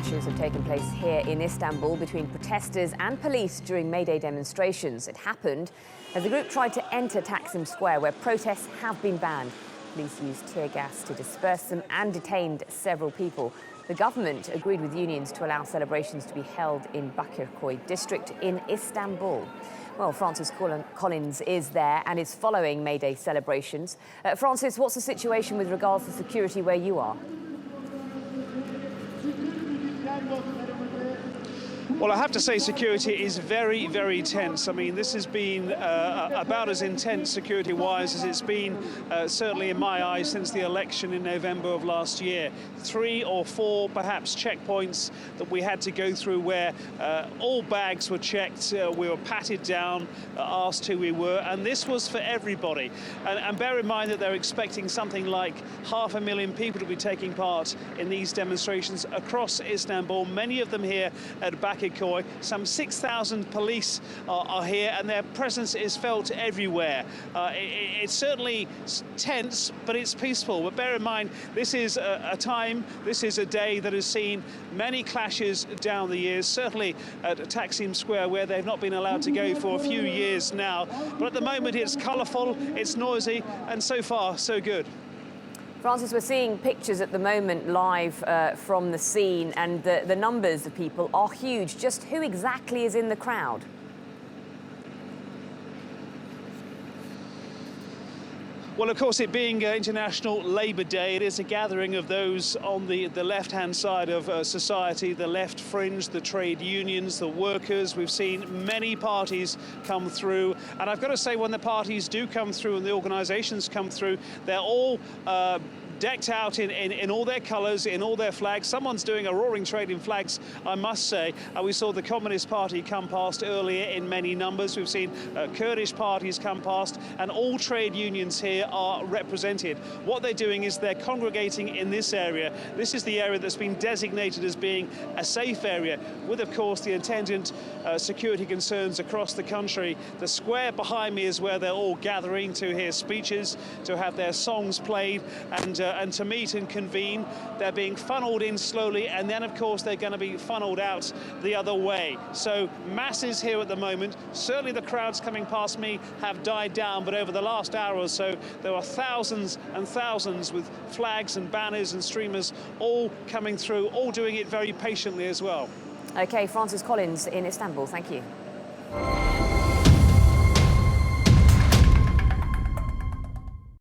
clashes have taken place here in Istanbul between protesters and police during May Day demonstrations. It happened as the group tried to enter Taksim Square, where protests have been banned. Police used tear gas to disperse them and detained several people. The government agreed with unions to allow celebrations to be held in Bakırköy district in Istanbul. Well, Francis Collings is there and is following May Day celebrations. Francis, what's the situation with regards to security where you are? Well, I have to say security is very, very tense. I mean, this has been about as intense security-wise as it's been, certainly in my eyes, since the election in November of last year. 3 or 4, perhaps, checkpoints that we had to go through where all bags were checked, we were patted down, asked who we were, and this was for everybody. And bear in mind that they're expecting something like 500,000 people to be taking part in these demonstrations across Istanbul, many of them here at Bakırköy. Some 6,000 police are here, and their presence is felt everywhere. It's certainly tense, but it's peaceful. But bear in mind, this is a time, this is a day that has seen many clashes down the years, certainly at Taksim Square, where they've not been allowed to go for a few years now. But at the moment, it's colourful, it's noisy, and so far, so good. Francis, we're seeing pictures at the moment live from the scene, and the numbers of people are huge. Just who exactly is in the crowd? Well, of course, it being International Labour Day, it is a gathering of those on the left-hand side of society, the left fringe, the trade unions, the workers. We've seen many parties come through. And I've got to say, when the parties do come through and the organisations come through, they're all decked out in all their colours, in all their flags. Someone's doing a roaring trade in flags, I must say. We saw the Communist Party come past earlier in many numbers. We've seen Kurdish parties come past, and all trade unions here are represented. What they're doing is they're congregating in this area. This is the area that's been designated as being a safe area, with, of course, the attendant security concerns across the country. The square behind me is where they're all gathering to hear speeches, to have their songs played, and to meet and convene. They're being funneled in slowly, and then, of course, they're going to be funneled out the other way. So masses here at the moment. Certainly the crowds coming past me have died down, but over the last hour or so, there are thousands and thousands with flags and banners and streamers all coming through, all doing it very patiently as well. OK, Francis Collings in Istanbul, thank you.